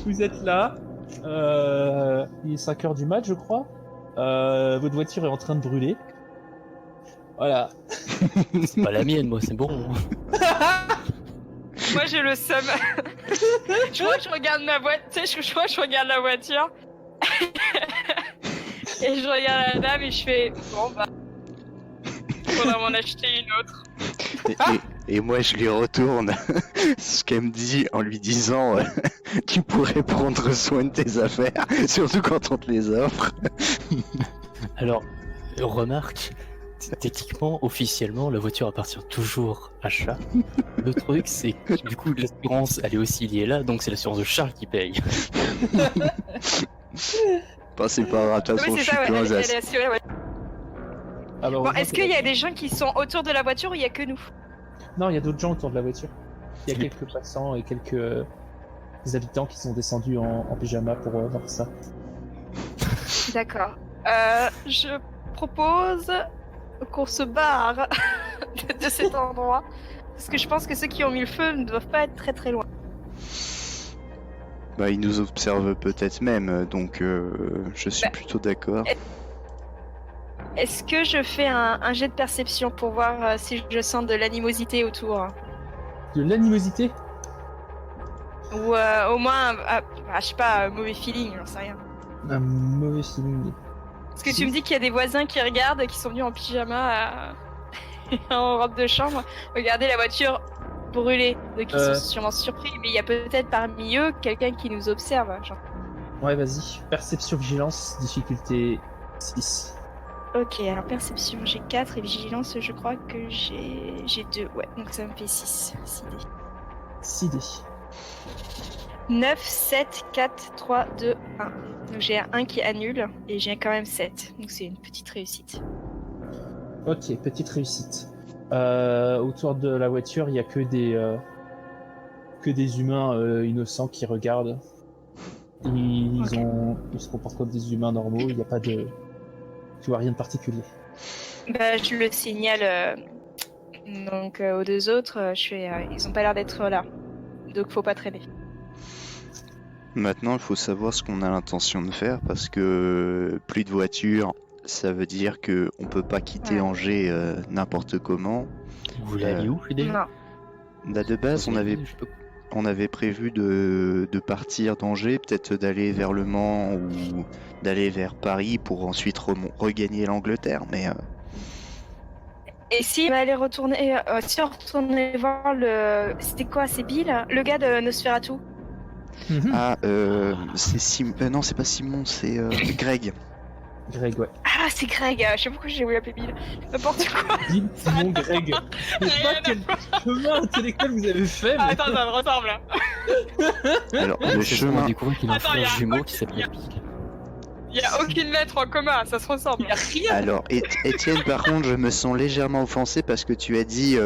Vous êtes là. Il est 5h du mat, je crois. Votre voiture est en train de brûler. Voilà. C'est pas la mienne, moi, c'est bon. Moi j'ai le seum. Je crois que je regarde ma voiture. Tu sais, je crois que je regarde la voiture. Et je regarde la dame et je fais bon bah. Faudra m'en acheter une autre. Et moi je lui retourne ce qu'elle me dit en lui disant tu pourrais prendre soin de tes affaires, surtout quand on te les offre. Alors, remarque, techniquement, officiellement, la voiture appartient toujours à Chat. Le truc, c'est que du coup, l'assurance, elle est aussi liée là, donc c'est l'assurance de Charles qui paye. Enfin, c'est pas grave, de toute façon Oui, je c'est suis ça, plus ouais, un elle zas. est assurée, ouais. Alors, Bon, est-ce qu'il y a des gens qui sont autour de la voiture ou il y a que nous? Non, il y a d'autres gens autour de la voiture. Il y a quelques passants et quelques habitants qui sont descendus en pyjama pour voir ça. D'accord. Je propose qu'on se barre de cet endroit. Parce que je pense que ceux qui ont mis le feu ne doivent pas être très très loin. Bah ils nous observent peut-être même, donc je suis plutôt d'accord. Est-ce que je fais un jet de perception pour voir si je sens de l'animosité autour? De l'animosité? Ou au moins, je sais pas, un mauvais feeling, j'en sais rien. Un mauvais feeling. Parce que tu me dis qu'il y a des voisins qui regardent, qui sont venus en pyjama, en robe de chambre, regarder la voiture brûler. Donc ils sont sûrement surpris, mais il y a peut-être parmi eux quelqu'un qui nous observe. Genre. Ouais, vas-y. Perception, vigilance, difficulté 6. Ok, alors perception j'ai 4 et vigilance je crois que j'ai 2. Ouais, donc ça me fait 6. 6 dés. 6 dés. 9, 7, 4, 3, 2, 1. Donc j'ai un 1 qui annule et j'ai quand même 7. Donc c'est une petite réussite. Ok, petite réussite. Autour de la voiture, il n'y a que des humains innocents qui regardent. Ils se comportent comme des humains normaux, il n'y a pas de... Tu vois rien de particulier. Bah, je le signale donc aux deux autres, ils ont pas l'air d'être là. Donc faut pas traîner. Maintenant il faut savoir ce qu'on a l'intention de faire, parce que plus de voitures, ça veut dire que on peut pas quitter Angers n'importe comment. Vous voulez aller où, Fidèle? Non. Bah de base on avait prévu de partir d'Angers, peut-être d'aller vers Le Mans ou d'aller vers Paris pour ensuite regagner l'Angleterre, mais... Et si on allait retourner, voir le... C'était quoi, c'est Bill? Le gars de Nosferatu? Ah, c'est Simon... non, c'est pas Simon, c'est Greg. Greg, ouais. Ah, c'est Greg, je sais pas pourquoi j'ai voulu l'appeler Bill. N'importe quoi. Bill, Simon, Greg. Je sais pas quel chemin intellectuel vous avez fait, mais... Attends, ça me ressemble. Alors, le chemin... On a découvert qu'il a un Attends, frère jumeau qui s'appelle Bill. Il y a aucune lettre en commun, ça se ressemble. Alors, Étienne, par contre, je me sens légèrement offensé parce que tu as dit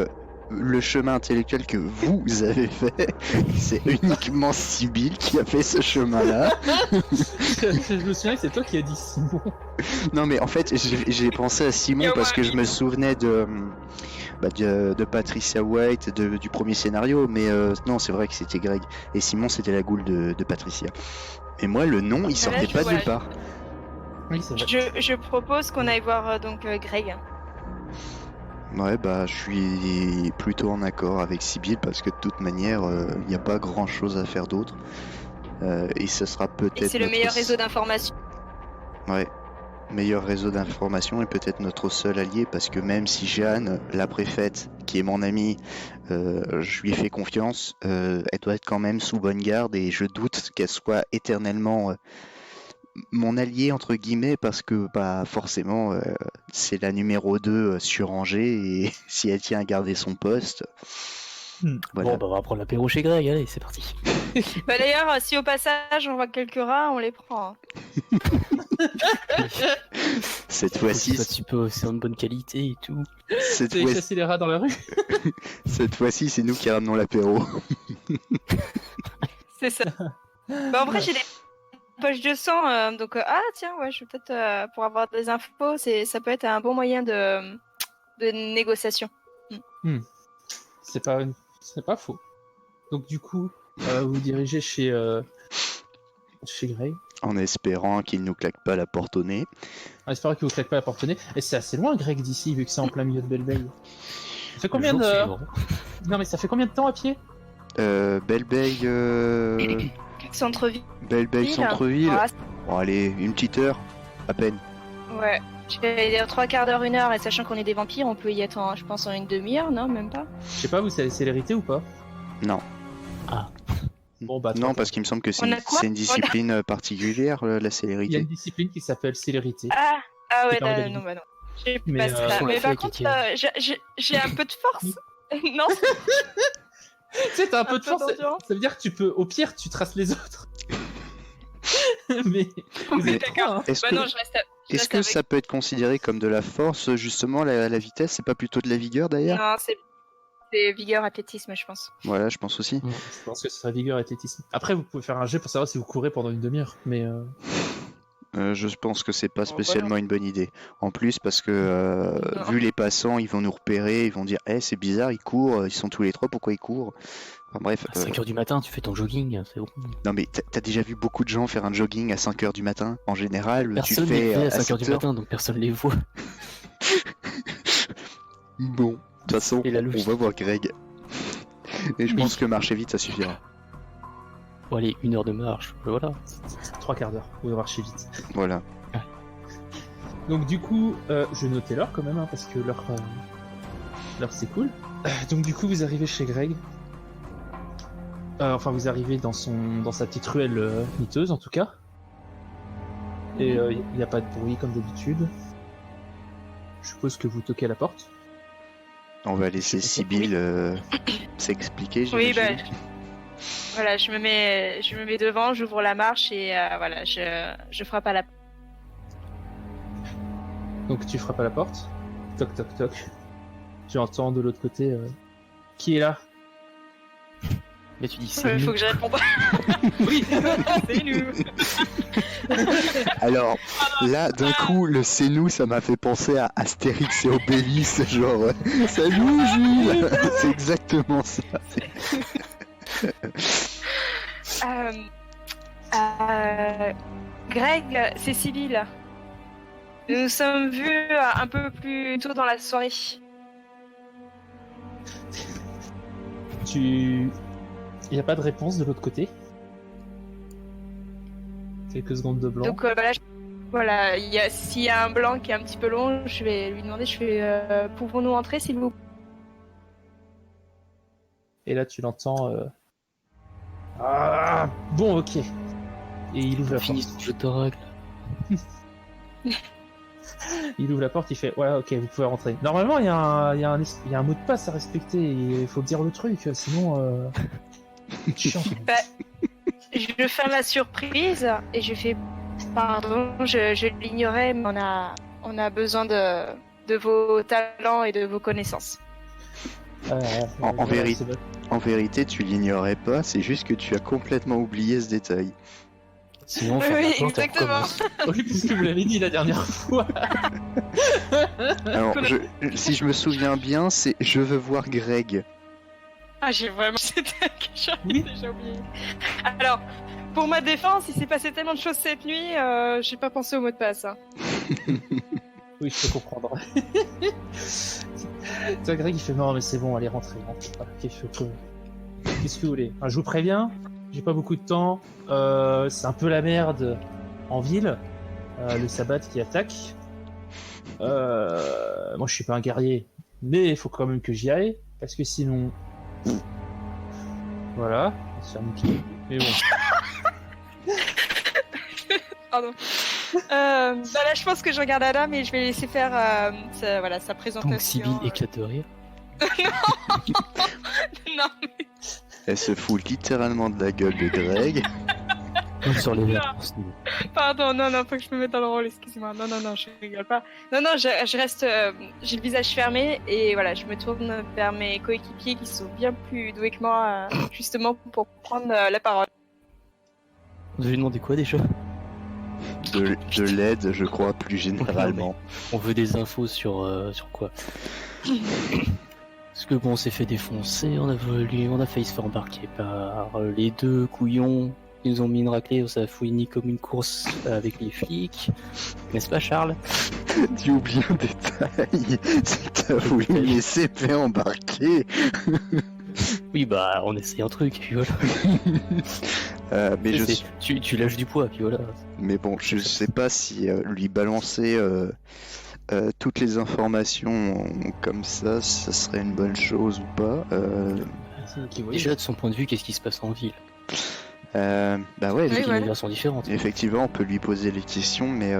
le chemin intellectuel que vous avez fait. C'est uniquement Sibylle qui a fait ce chemin-là. Je me souviens que c'est toi qui as dit Simon. Non, mais en fait, j'ai pensé à Simon parce que je me souvenais de Patricia White, du premier scénario, mais non, c'est vrai que c'était Greg. Et Simon, c'était la goule de Patricia. Et moi, le nom, il sortait pas de nulle part. Oui, c'est vrai. Je propose qu'on aille voir donc Greg. Ouais, bah je suis plutôt en accord avec Sibylle parce que de toute manière, il n'y a pas grand chose à faire d'autre. Et ce sera peut-être. Et c'est le meilleur réseau d'information. Ouais, meilleur réseau d'information et peut-être notre seul allié parce que même si Jeanne, la préfète, qui est mon amie, je lui fais confiance, elle doit être quand même sous bonne garde et je doute qu'elle soit éternellement. Mon allié entre guillemets parce que bah forcément c'est la numéro 2 sur Angers et si elle tient à garder son poste voilà. Bon bah on va prendre l'apéro chez Greg, allez c'est parti. Bah d'ailleurs si au passage on voit quelques rats on les prend. Cette fois-ci c'est en bonne qualité et tout. Vous avez chassé les rats dans la rue? Cette fois-ci c'est nous qui ramenons l'apéro. C'est ça. Bah en vrai j'ai des poche de sang, donc tiens ouais je vais peut-être pour avoir des infos, ça peut être un bon moyen de négociation. C'est pas faux. Donc du coup, vous vous dirigez chez chez Greg. En espérant qu'il nous claque pas la porte au nez. On espère qu'il vous claque pas la porte au nez. Et c'est assez loin, Greg, d'ici, vu que c'est en plein milieu de Belle-Veille. Ça fait combien Le de... jour suivant. Non, mais ça fait combien de temps à pied? Belle-Veille... Centre-ville. Belle-Veille centre-ville. Ah, Bon, allez, une petite heure, à peine. ouais. Je vais dire 3/4 d'heure, 1 heure, et sachant qu'on est des vampires, on peut y être, je pense, en une demi-heure, non, même pas. Je sais pas, vous savez célérité ou pas? Non. Ah. Bon, bah, Non, parce qu'il me semble que c'est On a une, quoi c'est une discipline particulière, la il y a célérité. une discipline qui s'appelle célérité. Ah ouais, C'est pas regardé. non, bah non. J'ai Mais, pas ça. on l'a Mais fait par avec contre, Étienne. j'ai un peu de force. Non, Tu sais, t'as un peu de peu force, d'endurance. ça veut dire que tu peux, au pire, tu traces les autres. Mais vous Oui, êtes d'accord. trois, hein. Est-ce Bah que, non, je reste. je est-ce reste que avec- ça peut être considéré comme de la force, justement, la vitesse? C'est pas plutôt de la vigueur, d'ailleurs? Non, c'est vigueur, athlétisme, je pense. Voilà, je pense aussi. Je pense que ce serait vigueur et athlétisme. Après, vous pouvez faire un jet pour savoir si vous courez pendant une demi-heure. Mais Je pense que c'est pas Oh, spécialement une bonne idée. En plus, parce que Non. vu les passants, ils vont nous repérer, ils vont dire c'est bizarre, ils courent, ils sont tous les trois, pourquoi ils courent? Enfin bref, À 5h du matin, tu fais ton jogging, c'est bon. non mais t'as déjà vu beaucoup de gens faire un jogging à 5h du matin? En général, tu le Personne les fais fait à à 5h du 7h. matin, donc personne les voit. Bon, de toute façon, Et la on logique. va voir Greg. Et je Mais- pense que marcher vite, ça suffira. Bon, allez, 1 heure de marche, voilà. 3/4 d'heure, vous marcher vite. Voilà. Donc du coup, je vais noter l'heure quand même, hein, parce que l'heure c'est cool. Donc du coup, vous arrivez chez Greg. Enfin, vous arrivez dans sa petite ruelle miteuse, en tout cas. Et il n'y a pas de bruit comme d'habitude. Je suppose que vous toquez à la porte. On va laisser Sibyl s'expliquer, Oui, bah, j'imagine. voilà, je me mets devant, j'ouvre la marche et voilà, je frappe à la porte. Donc tu frappes à la porte. Toc toc toc. Tu entends de l'autre côté qui est là? Mais tu dis c'est Il faut nous. que je réponde. Oui. C'est nous. Alors, là, d'un coup, le c'est nous, ça m'a fait penser à Astérix et Obélix, genre salut Jules. C'est exactement ça. Greg, c'est Sibyl. Nous nous sommes vus un peu plus tôt dans la soirée. Il n'y a pas de réponse de l'autre côté. Quelques secondes de blanc. Donc voilà, s'il y a un blanc qui est un petit peu long, je vais lui demander, pouvons-nous entrer s'il vous plaît? Et là, tu l'entends. Ah, bon, ok. Et il ouvre la Fini porte. ce jeu de règles. Il ouvre la porte, il fait ouais, ok, vous pouvez rentrer. Normalement, il y a un mot de passe à respecter. Il faut dire le truc, sinon. Chiant. Bah, je fais ma surprise et je fais pardon, je l'ignorais, mais on a besoin de vos talents et de vos connaissances. En vérité, tu l'ignorais pas, c'est juste que tu as complètement oublié ce détail. Sinon, on Oui, ferme la porte et on exactement. recommence. Oui, puisque vous l'avez dit la dernière fois. Alors, si je me souviens bien, c'est je veux voir Greg. Ah, j'ai vraiment. C'était que j'avais Oui. déjà oublié. Alors, pour ma défense, il s'est passé tellement de choses cette nuit, j'ai pas pensé au mot de passe. Hein. Oui, je peux comprendre. Toi, Greg, il fait non, mais c'est bon, allez, rentrez. Voilà, qu'est-ce que vous voulez? Enfin, je vous préviens, j'ai pas beaucoup de temps. C'est un peu la merde en ville. Le sabbat qui attaque. Moi, je suis pas un guerrier, mais il faut quand même que j'y aille, parce que sinon. Voilà, on va se faire niquer. Mais bon. Pardon. Bah là, je pense que je regarde Adam et je vais laisser faire sa présentation. Donc Sibyl éclate de rire. Non, Elle se fout littéralement de la gueule de Greg. Comme sur les verres. pour ce niveau. pardon, non, faut que je me mette dans le rôle, excusez-moi. Non, je rigole pas. Non, je reste, j'ai le visage fermé et voilà, je me tourne vers mes coéquipiers qui sont bien plus doués que moi, justement pour prendre la parole. Vous avez demandé quoi déjà? De l'aide, je crois, plus généralement. On veut des infos sur quoi? Parce que bon, on s'est fait défoncer, on a failli se faire embarquer par les deux couillons Ils nous ont mis une raclée, ça a fouini comme une course avec les flics. N'est-ce pas, Charles? Tu oublies un détail, c'est que t'as voulu les CP embarquer. Oui, bah, on essaye un truc, puis voilà. Mais Tu lâches du poids, puis voilà. Mais bon, je sais pas si lui balancer toutes les informations comme ça serait une bonne chose ou pas. Déjà, de son point de vue, qu'est-ce qui se passe en ville? Bah ouais, Oui, voilà. Les versions différentes. effectivement, on peut lui poser les questions, mais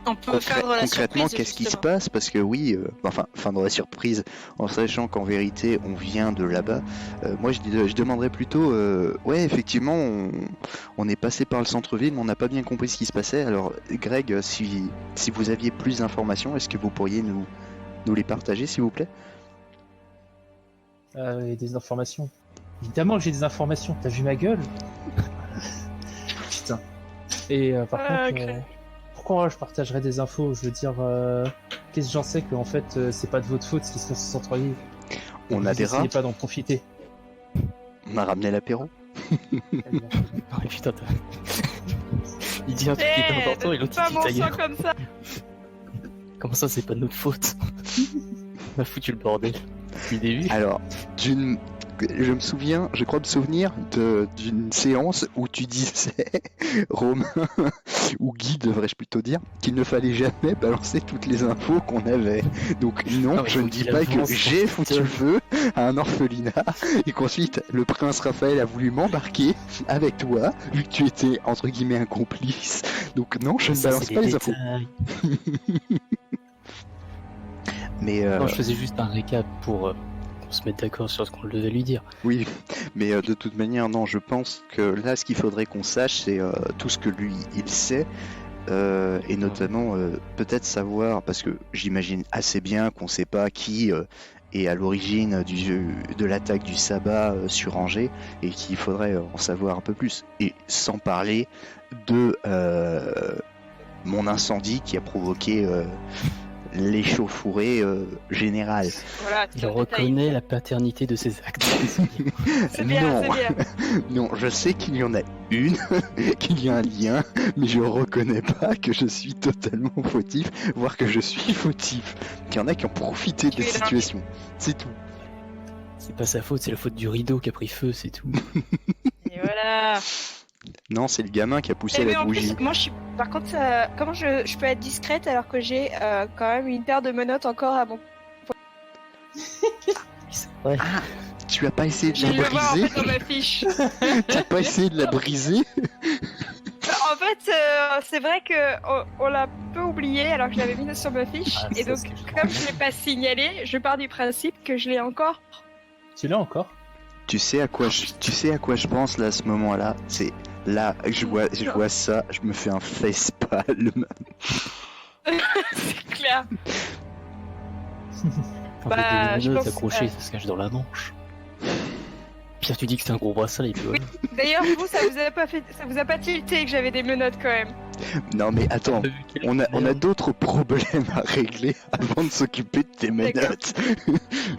On peut faire la concrètement, surprise, qu'est-ce qui se justement. passe? Parce que oui, enfin, dans la surprise, en sachant qu'en vérité, on vient de là-bas, moi je demanderais plutôt, ouais, effectivement, on est passé par le centre-ville, mais on n'a pas bien compris ce qui se passait. Alors, Greg, si vous aviez plus d'informations, est-ce que vous pourriez nous les partager, s'il vous plaît? Et des informations. Évidemment que j'ai des informations. T'as vu ma gueule? Putain. Et par contre, ok. pourquoi je partagerais des infos? Je veux dire, qu'est-ce que j'en sais qu'en fait, c'est pas de votre faute ce qui se passe au centre-ville. On a des rats, N'essayez pas d'en profiter. on a ramené l'apéro. Ah, putain, il dit un truc qui est important et l'autre pas il dit mon ta sang gueule. comme ça. Comment ça, c'est pas de notre faute? On a foutu le bordel depuis le début. Alors, je crois me souvenir d'une séance où tu disais, Romain, ou Guy devrais-je plutôt dire, qu'il ne fallait jamais balancer toutes les infos qu'on avait. Donc non, Non, mais je faut ne dis qu'il pas que avance j'ai son foutu le feu à un orphelinat et qu'ensuite le prince Raphaël a voulu m'embarquer avec toi, vu que tu étais entre guillemets un complice. Donc non, je ne Ça, balance c'est pas des les infos. détails. Mais Non, je faisais juste un récap pour qu'on se mette d'accord sur ce qu'on devait lui dire. oui, mais de toute manière, non, je pense que là, ce qu'il faudrait qu'on sache, c'est tout ce que lui, il sait, et notamment peut-être savoir, parce que j'imagine assez bien qu'on sait pas qui est à l'origine de l'attaque du sabbat sur Angers, et qu'il faudrait en savoir un peu plus. Et sans parler de mon incendie qui a provoqué l'échauffourée générale. Voilà, Il c'est un reconnaît la paternité de ses actes. détail. C'est bien, Non. c'est bien. Non, je sais qu'il y en a une, qu'il y a un lien, mais je reconnais pas que je suis totalement fautif, voire que je suis fautif. Qu'il y en a qui ont profité de Tu la es là. situation. C'est tout. C'est pas sa faute, c'est la faute du rideau qui a pris feu, c'est tout. Et voilà. Non, c'est le gamin qui a poussé Eh, mais la en bougie. plus, moi je suis. Par contre, comment je peux être discrète alors que j'ai quand même une paire de menottes encore à mon. C'est vrai. Tu as pas essayé de Je la le vois en briser? fait dans ma fiche. Tu as pas essayé de la briser? En fait, c'est vrai que on l'a peu oublié alors que je l'avais mis sur ma fiche. Ah, Et ça, donc, c'est ce que je comme je l'ai pas signalé, je pars du principe que je l'ai encore. Tu l'as encore? Tu sais à quoi je pense là à ce moment-là? C'est là que je vois ça, je me fais un facepalm. C'est clair. En Bah, fait, je des pense- menottes accrochées, ça se cache dans la manche. Pire, tu dis que c'est un gros bracelet, et puis voilà. D'ailleurs, vous, ça vous a pas tilté que j'avais des menottes quand même. Non mais attends, on a d'autres problèmes à régler avant de s'occuper de tes D'accord. menottes.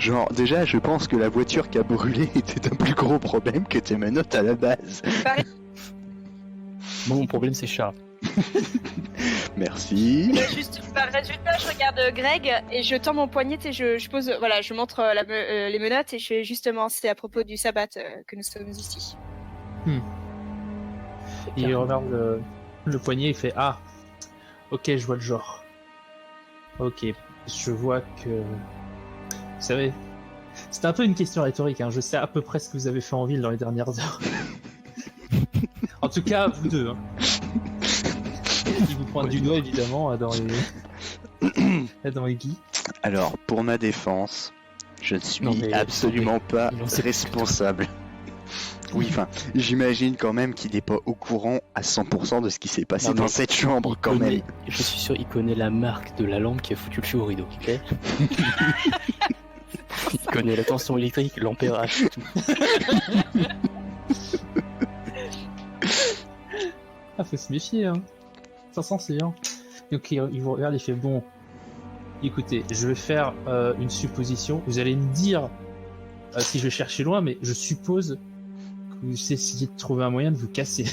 Genre, déjà, je pense que la voiture qui a brûlé était un plus gros problème que tes menottes à la base. Moi, mon problème, c'est Charles. Merci. Juste par résultat, je regarde Greg et je tends mon poignet et je pose, voilà, je montre les menottes et je fais justement, c'est à propos du sabbat que nous sommes ici. Il regarde le poignet et fait ah, ok, je vois le genre. Ok, je vois que. Vous savez, c'était un peu une question rhétorique, hein. Je sais à peu près ce que vous avez fait en ville dans les dernières heures. En tout cas, vous deux. Hein. Ils vous pointent du doigt évidemment dans les Guy. Alors, pour ma défense, je ne suis Non, mais absolument pas il en sait responsable. Oui, enfin, j'imagine quand même qu'il n'est pas au courant à 100% de ce qui s'est passé Non, mais dans cette chambre Il quand connaît- même. Je suis sûr, il connaît la marque de la lampe qui a foutu le feu au rideau, ok? Il connaît la tension électrique, l'ampérage, tout. Ah, faut se méfier, hein. Ça sent, c'est bien. Donc il vous regarde et fait bon. Écoutez, je vais faire une supposition. Vous allez me dire si je cherchais loin, mais je suppose Vous essayez de trouver un moyen de vous casser.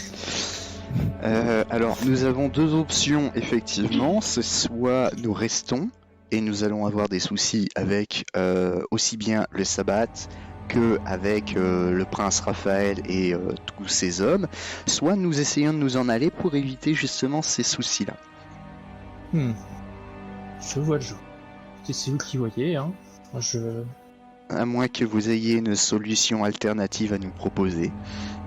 Alors, nous avons deux options, effectivement. C'est soit nous restons et nous allons avoir des soucis avec aussi bien le sabbat que avec le prince Raphaël et tous ces hommes, soit nous essayons de nous en aller pour éviter justement ces soucis-là. Je vois le jeu. C'est vous qui voyez, hein. À moins que vous ayez une solution alternative à nous proposer.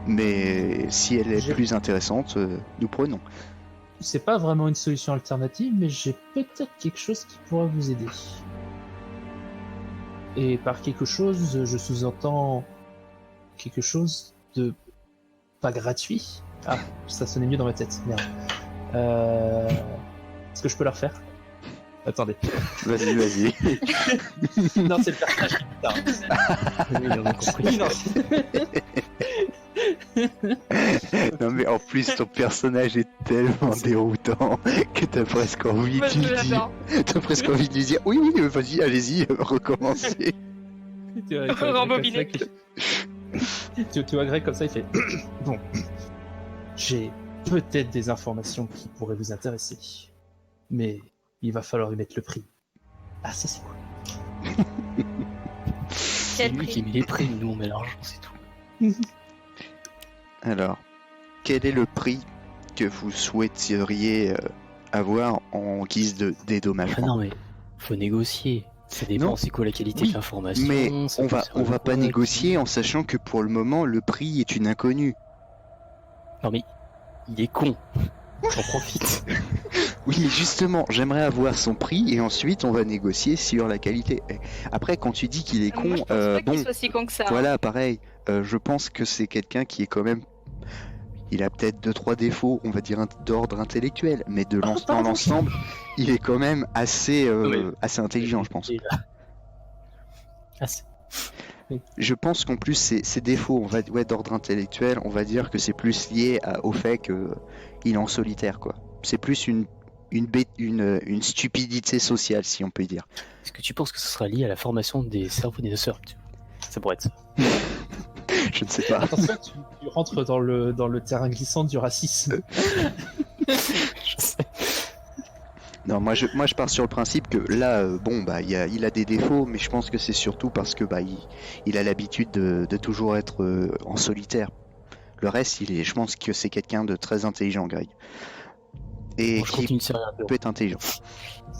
Mais si elle est plus intéressante, nous prenons. C'est pas vraiment une solution alternative, mais j'ai peut-être quelque chose qui pourrait vous aider. Et par quelque chose, je sous-entends quelque chose de pas gratuit. Ah, ça sonnait mieux dans ma tête. Merde. Est-ce que je peux la refaire? Attendez. Vas-y. Non, c'est le personnage qui dit ça. Oui, on a compris. Non. Non mais en plus ton personnage est tellement déroutant que t'as presque envie Moi, de je lui dire. l'adore. T'as presque envie de lui dire oui, vas-y, allez-y, recommencez. Tu vois Greg comme ça, il fait bon. J'ai peut-être des informations qui pourraient vous intéresser, mais il va falloir y mettre le prix. Ah, ça c'est cool. C'est Quel lui prix? qui met les prix, nous on met l'argent, c'est tout. Alors, quel est le prix que vous souhaiteriez avoir en guise de Ah dédommagement? non mais, faut négocier. Ça dépend, Non. c'est quoi la qualité Oui, de l'information. Mais ça on peut va servir pas quoi, négocier en sachant que pour le moment le prix est une inconnue. Non mais, il est con. J'en profite. Oui, mais justement, j'aimerais avoir son prix et ensuite on va négocier sur la qualité. Et après, quand tu dis qu'il est Moi, con, je pense pas bon, qu'il soit si con que ça. voilà, pareil. Je pense que c'est quelqu'un qui est quand même. Il a peut-être 2-3 défauts, on va dire d'ordre intellectuel, mais dans l'ensemble, il est quand même assez, assez intelligent, je pense. Ah, c'est- Je pense qu'en plus, ces défauts d'ordre intellectuel, on va dire que c'est plus lié au fait qu'il est en solitaire, quoi. C'est plus une stupidité sociale, si on peut dire. Est-ce que tu penses que ce sera lié à la formation des cerveaux des noceurs? Ça pourrait être ça. Je ne sais pas. Attention, tu rentres dans le terrain glissant du racisme. Je sais. Non, moi je pars sur le principe que là, il a des défauts, mais je pense que c'est surtout parce que il a l'habitude de toujours être en solitaire. Le reste, je pense que c'est quelqu'un de très intelligent, Greg. Et Bon, je qui continue de servir un peu. peut être intelligent.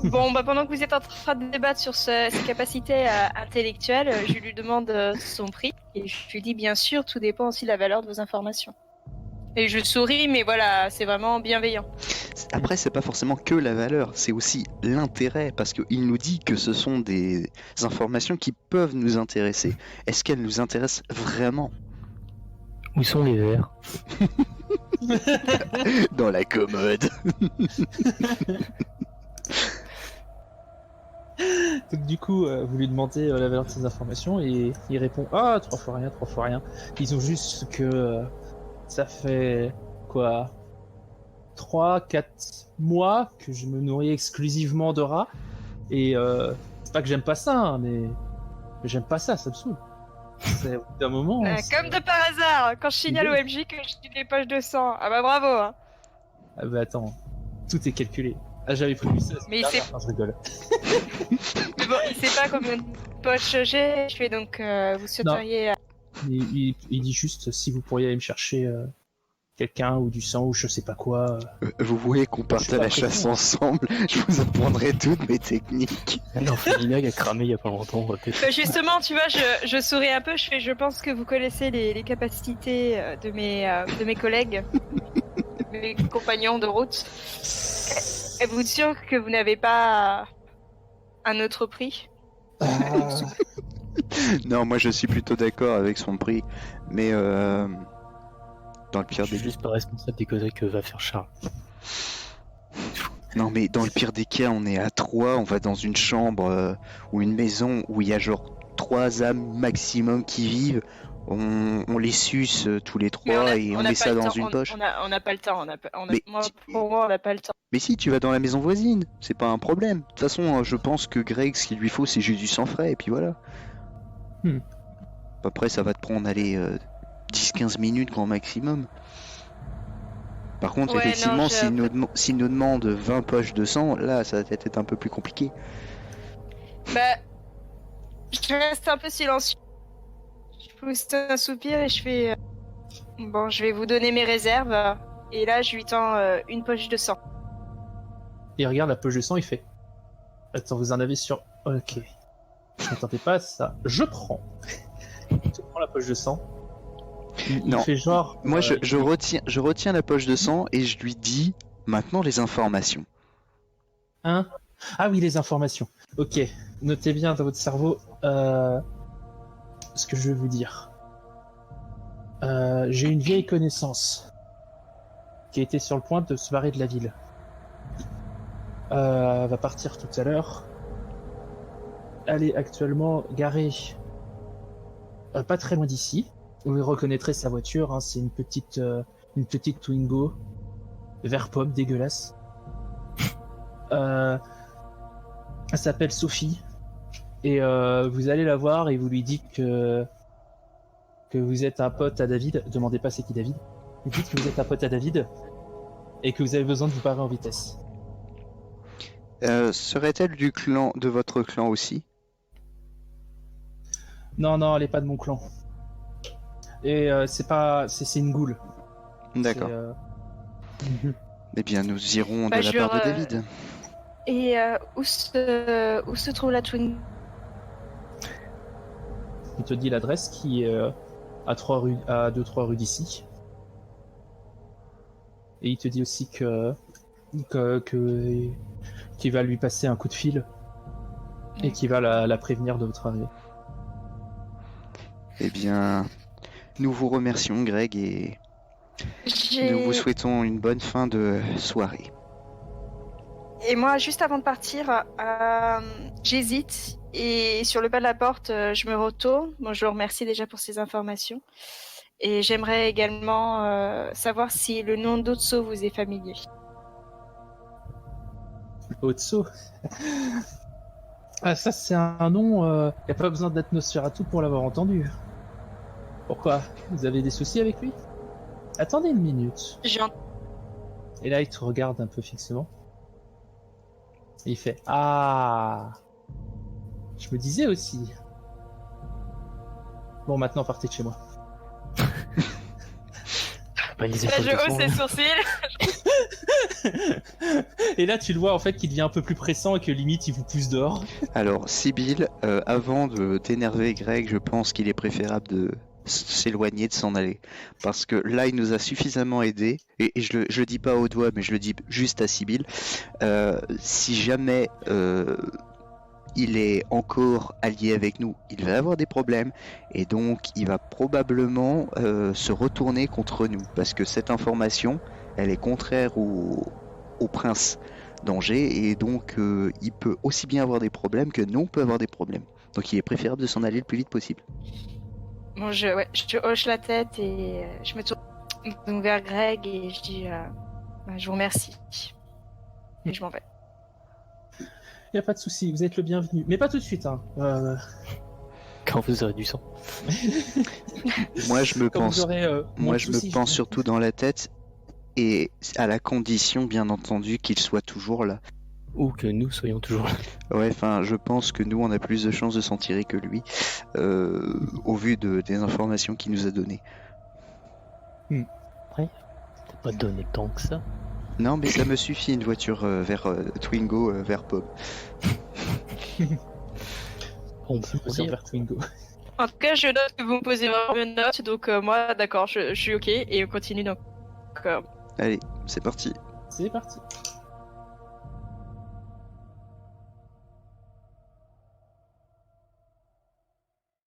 Bon, pendant que vous êtes en train de débattre sur ses capacités intellectuelles, je lui demande son prix. Et je lui dis, bien sûr, tout dépend aussi de la valeur de vos informations. Et je souris, mais voilà, c'est vraiment bienveillant. Après, c'est pas forcément que la valeur, c'est aussi l'intérêt, parce qu'il nous dit que ce sont des informations qui peuvent nous intéresser. Est-ce qu'elles nous intéressent vraiment? Où sont les verres? Dans la commode. Donc du coup, vous lui demandez la valeur de ces informations et il répond ah 3 fois rien. Ils ont juste que ça fait quoi 3-4 mois que je me nourris exclusivement de rats et c'est pas que j'aime pas ça, hein, mais j'aime pas ça, ça me saoule. C'est au bout d'un moment. Comme de par hasard, quand je signale au MJ que je suis des poches de sang. Ah bah bravo hein. Ah bah attends, tout est calculé. Ah j'avais prévu ça. Mais je rigole. Mais bon, il sait pas combien de poches j'ai. Je fais donc, vous souhaiteriez... Il dit juste si vous pourriez aller me chercher quelqu'un ou du sang ou je sais pas quoi. Vous voulez qu'on parte suis à pas la très chasse con. ensemble? Je vous apprendrai toutes mes techniques. Ah non, Félinag a cramé il y a pas longtemps, on va peut-être. Justement, tu vois, je souris un peu. Je pense que vous connaissez les capacités de mes collègues, de mes compagnons de route. Êtes-vous sûr que vous n'avez pas un autre prix? Non, moi je suis plutôt d'accord avec son prix, mais dans le Je pire suis des juste pas responsable des conneries que va faire Charles. non mais dans le pire des cas, on est à 3, on va dans une chambre ou une maison où il y a genre 3 âmes maximum qui vivent, on les suce tous les 3 et on met ça dans une poche. On n'a pas le temps. Mais Pour moi, on n'a pas le temps. Mais si, tu vas dans la maison voisine, c'est pas un problème. De toute façon, je pense que Greg, ce qu'il lui faut, c'est juste du sang frais, et puis voilà. Après, ça va te prendre, allez, 10-15 minutes grand maximum. Par contre, Ouais, effectivement, non, s'il nous demande 20 poches de sang, là, ça va peut-être être un peu plus compliqué. Bah, je reste un peu silencieux. Je pousse un soupir et je fais... Bon, je vais vous donner mes réserves. Et là, je lui tends une poche de sang. Il regarde la poche de sang, il fait. Attends, vous en avez sur. Ok. Je m'attendais pas à ça. Je prends. Je prends la poche de sang. Il Non. fait genre. Moi, je retiens la poche de sang et je lui dis maintenant les informations. Hein? Ah oui, les informations. Ok. Notez bien dans votre cerveau ce que je vais vous dire. J'ai une vieille connaissance qui était sur le point de se barrer de la ville. Elle va partir tout à l'heure. Elle est actuellement garée pas très loin d'ici. Vous reconnaîtrez sa voiture, hein, c'est une petite Twingo vert pomme dégueulasse. Elle s'appelle Sophie et vous allez la voir et vous lui dites que vous êtes un pote à David. Demandez pas c'est qui David. Vous dites que vous êtes un pote à David et que vous avez besoin de vous parer en vitesse. Serait-elle de votre clan aussi? Non, elle est pas de mon clan. Et c'est une goule. D'accord. Eh bien, nous irons de la part de David. Et où se trouve la Twingo? Il te dit l'adresse qui est à 2-3 rues d'ici. Et il te dit aussi qu'il va lui passer un coup de fil et qu'il va la prévenir de votre arrivée. Eh bien, nous vous remercions, Greg, et nous vous souhaitons une bonne fin de soirée. Et moi, juste avant de partir, j'hésite. Et sur le pas de la porte, je me retourne. Bon, je vous remercie déjà pour ces informations. Et j'aimerais également savoir si le nom d'Otso vous est familier. Otso. Ah, ça, c'est un nom. Y a pas besoin d'être Nosferatu pour l'avoir entendu. Pourquoi? Vous avez des soucis avec lui? Attendez une minute. Et là, il te regarde un peu fixement. Et il fait Ah, je me disais aussi. Bon, maintenant, partez de chez moi. Bah, les Là, efforts je de hausse sang, les sourcils. Et là, tu le vois en fait qu'il devient un peu plus pressant et que limite il vous pousse dehors. Alors, Sibyl, avant de t'énerver, Greg, je pense qu'il est préférable de s'éloigner, de s'en aller. Parce que là, il nous a suffisamment aidés, et je le dis pas au doigt, mais je le dis juste à Sibyl. Si jamais il est encore allié avec nous, il va avoir des problèmes, et donc il va probablement se retourner contre nous, parce que cette information, elle est contraire au prince d'Angers, et donc il peut aussi bien avoir des problèmes que nous, on peut avoir des problèmes. Donc il est préférable de s'en aller le plus vite possible. Bon, je hoche la tête et je me tourne vers Greg et je dis je vous remercie. Et je m'en vais. Y a pas de souci, vous êtes le bienvenu. Mais pas tout de suite, hein. Quand vous aurez du sang. Moi, je me Quand pense, vous aurez, moins de je me soucis, pense surtout dans la tête, et à la condition, bien entendu, qu'il soit toujours là. Ou que nous soyons toujours là. Ouais, enfin, je pense que nous, on a plus de chances de s'en tirer que lui, au vu des informations qu'il nous a données. T'as pas donné tant que ça. Non, mais ça me suffit, une voiture Twingo vert pomme. On peut on dire. vers Twingo. En tout cas, je note que vous me posez vraiment une note, donc moi, d'accord, je suis ok et on continue donc. Allez, c'est parti. C'est parti.